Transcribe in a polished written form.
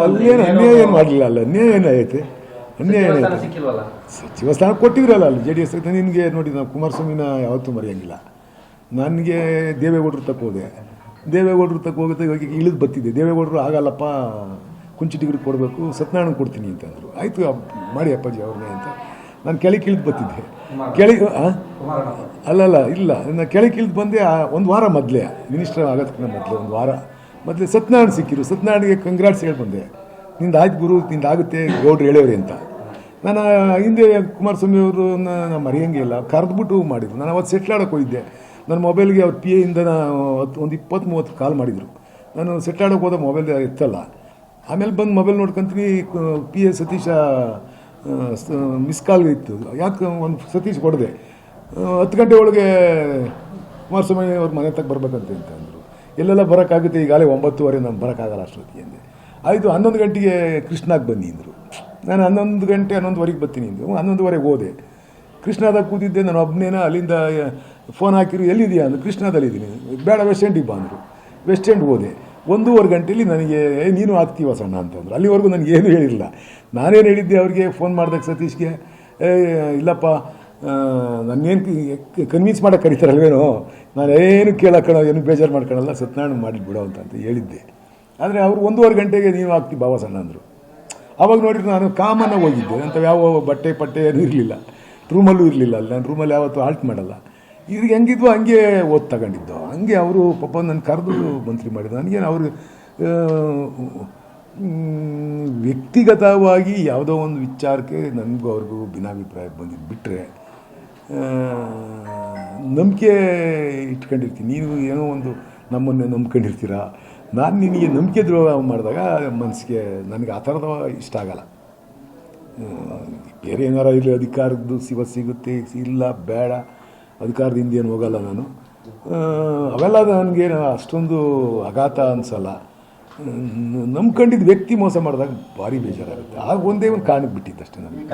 ಅಲ್ಲೇನು ಅನ್ಯಾಯ ಏನು ಮಾಡಲಿಲ್ಲ. ಅಲ್ಲ ಅನ್ಯಾಯ ಏನಾಯ್ತು? ಅನ್ಯಾಯ ಏನಾಯ್ತು? ಸಚಿವ ಸ್ಥಾನ ಕೊಟ್ಟಿದ್ರಲ್ಲ ಅಲ್ಲಿ JDS. ನಿನಗೆ ನೋಡಿ, ನಾವು ಕುಮಾರಸ್ವಾಮಿನ ಯಾವತ್ತೂ ಮರೆಯೋಂಗಿಲ್ಲ. ನನಗೆ ದೇವೇಗೌಡರು ತಕ್ಕ ಹೋದೆ, ದೇವೇಗೌಡರು ತಕ್ಕ ಹೋಗುತ್ತೆ. ಇವಾಗ ಇಳಿದು ಬರ್ತಿದ್ದೆ, ದೇವೇಗೌಡರು ಆಗಲ್ಲಪ್ಪ ಕುಂಚಿಟಿಗರು ಕೊಡಬೇಕು, ಸತ್ಯನಾರಾಯಣ ಕೊಡ್ತೀನಿ ಅಂತಂದರು. ಆಯಿತು ಮಾಡಿ ಅಪ್ಪಾಜಿ ಅವ್ರನ್ನೇ ಅಂತ ನಾನು ಕೆಳಗೆ ಇಳಿದು ಬರ್ತಿದ್ದೆ. ಕೆಳಗೆ ಅಲ್ಲಲ್ಲ ಇಲ್ಲ, ನಾನು ಕೆಳಗೆ ಇಳಿದು ಬಂದೆ. ಒಂದು ವಾರ ಮೊದಲೇ, ಮಿನಿಸ್ಟರ್ ಆಗೋದಕ್ಕಿಂತ ಮೊದಲೇ ಒಂದು ವಾರ ಮೊದಲೇ ಸತ್ಯನಾರಾಯಣ ಸಿಕ್ಕಿರು. ಸತ್ಯನಾರಾಯಣಿಗೆ ಕಂಗ್ರಾಟ್ಸ್ ಹೇಳಿ ಬಂದೆ, ನಿಂದು ಆಯ್ತು ಗುರು, ನಿಂದು ಆಗುತ್ತೆ ಗೌಡ್ರು ಹೇಳೋರಿ ಅಂತ. ನಾನು ಹಿಂದೆ ಕುಮಾರಸ್ವಾಮಿ ಅವ್ರನ್ನ ಮರೆಯೋಂಗಿಲ್ಲ, ಕರೆದ್ಬಿಟ್ಟು ಮಾಡಿದ್ರು. ನಾನು ಅವತ್ತು ಸೆಟ್ಲ್ ಆಡೋಕೆ ಹೋಗಿದ್ದೆ. ನನ್ನ ಮೊಬೈಲ್ಗೆ ಅವ್ರ PA ಇಂದ ಒಂದು 20-30 ಕಾಲ್ ಮಾಡಿದರು. ನಾನು ಸೆಟ್ಲ್ ಆಡೋಕೆ ಹೋದ ಮೊಬೈಲ್ ಎತ್ತಲ್ಲ. ಆಮೇಲೆ ಬಂದು ಮೊಬೈಲ್ ನೋಡ್ಕೊಂತೀನಿ, PA ಸತೀಶ ಮಿಸ್ ಕಾಲ್ ಇತ್ತು. ಯಾಕೆ ಒಂದು ಸತೀಶ್ ಕೊಡದೆ 10 ಗಂಟೆ ಒಳಗೆ ಕುಮಾರಸ್ವಾಮಿ ಅವ್ರ ಮನೆ ತಕ್ಕ ಬರ್ಬೇಕಂತೆ ಅಂತ ಅಂದರು. ಎಲ್ಲೆಲ್ಲ ಬರೋಕ್ಕಾಗುತ್ತೆ, ಈಗಾಗಲೇ 9:30 ನಾನು ಬರೋಕ್ಕಾಗಲ್ಲ ಅಷ್ಟೊತ್ತಿಗೆ ಅಂದೆ. ಆಯಿತು 11 ಗಂಟೆಗೆ ಕೃಷ್ಣಾಗೆ ಬನ್ನಿ ಅಂದರು. ನಾನು 11 ಗಂಟೆ 11:15 ಬರ್ತೀನಿ ಅಂದರು. 11:15 ಹೋದೆ. ಕೃಷ್ಣಾದಾಗ ಕೂತಿದ್ದೆ ನಾನು ಒಬ್ಬನೇನ. ಅಲ್ಲಿಂದ ಫೋನ್ ಹಾಕಿರು, ಎಲ್ಲಿದೆಯಾ ಅಂದರು. ಕೃಷ್ಣಾದಲ್ಲಿದ್ದೀನಿ. ಬೇಡ ವೆಸ್ಟ್ ಎಂಡಿಗೆ ಬಾ ಅಂದರು. ವೆಸ್ಟ್ ಎಂಡ್ ಹೋದೆ. 1:15 ಗಂಟೆಯಲ್ಲಿ ನನಗೆ ನೀನು ಆಗ್ತೀವ ಸಣ್ಣ ಅಂತಂದ್ರು. ಅಲ್ಲಿವರೆಗೂ ನನಗೇನು ಹೇಳಿರಲಿಲ್ಲ. ನಾನೇನು ಹೇಳಿದ್ದೆ ಅವ್ರಿಗೆ ಫೋನ್ ಮಾಡಿದಾಗ ಸತೀಶ್ಗೆ, ಇಲ್ಲಪ್ಪ ನನ್ನೇನು ಕನ್ವಿನ್ಸ್ ಮಾಡೋಕೆ ಕರೀತಾರಲ್ವೇನೋ, ನಾನೇನು ಕೇಳೋಕ್ಕಣ, ಏನು ಬೇಜಾರು ಮಾಡ್ಕೊಳಲ್ಲ, ಸತ್ಯನಾರಾಯಣ ಮಾಡಿಬಿಡೋ ಅಂತ ಹೇಳಿದ್ದೆ. ಆದರೆ ಅವರು 1:15 ಗಂಟೆಗೆ ನೀವು ಆಗ್ತೀವಿ ಬಾವ ಸಣ್ಣ ಅಂದರು. ಆವಾಗ ನೋಡಿದ್ರೆ ನಾನು ಕಾಮನ್ನಾಗಿ ಹೋಗಿದ್ದೆ. ಅಂತ ಯಾವ ಬಟ್ಟೆ ಏನೂ ಇರಲಿಲ್ಲ, ರೂಮಲ್ಲೂ ಇರಲಿಲ್ಲ. ಅಲ್ಲಿ ನಾನು ರೂಮಲ್ಲಿ ಯಾವತ್ತೂ ಹಾಲ್ಟ್ ಮಾಡಲ್ಲ. ಈಗ ಹೆಂಗಿದ್ವು ಹಂಗೆ ಓದ್ ತಗೊಂಡಿದ್ದು. ಹಂಗೆ ಅವರು ಪಾಪ ನನ್ನ ಕರೆದು ಮಂತ್ರಿ ಮಾಡಿದ್ರು. ನನಗೇನು ಅವರು ವ್ಯಕ್ತಿಗತವಾಗಿ ಯಾವುದೋ ಒಂದು ವಿಚಾರಕ್ಕೆ ನನಗೂ ಅವ್ರಿಗೂ ಭಿನ್ನಾಭಿಪ್ರಾಯ ಬಂದಿದ್ದು ಬಿಟ್ಟರೆ, ನಂಬಿಕೆ ಇಟ್ಕೊಂಡಿರ್ತೀನಿ. ನೀನು ಏನೋ ಒಂದು ನಮ್ಮನ್ನು ನಂಬ್ಕೊಂಡಿರ್ತೀರ, ನಾನು ನಿನಗೆ ನಂಬಿಕೆ ದ್ರೋಹ ಮಾಡಿದಾಗ ಮನಸ್ಸಿಗೆ ನನಗೆ ಆ ಥರದ ಇಷ್ಟ ಆಗಲ್ಲ. ಬೇರೆ ಏನಾರ ಇಲ್ಲಿ ಅಧಿಕಾರದ್ದು ಸಿಗುತ್ತೆ, ಇಲ್ಲ ಬೇಡ, ಅಧಿಕಾರದಿಂದ ಏನು ಹೋಗಲ್ಲ ನಾನು. ಅವೆಲ್ಲ ನನಗೆ ಅಷ್ಟೊಂದು ಆಘಾತ ಅನಿಸಲ್ಲ. ನಂಬ್ಕೊಂಡಿದ್ದು ವ್ಯಕ್ತಿ ಮೋಸ ಮಾಡಿದಾಗ ಭಾರಿ ಬೇಜಾರಾಗುತ್ತೆ. ಆಗ ಒಂದೇ ಒಂದು ಕಾರಣಕ್ಕೆ ಬಿಟ್ಟಿದ್ದಷ್ಟೇ ನನಗೆ.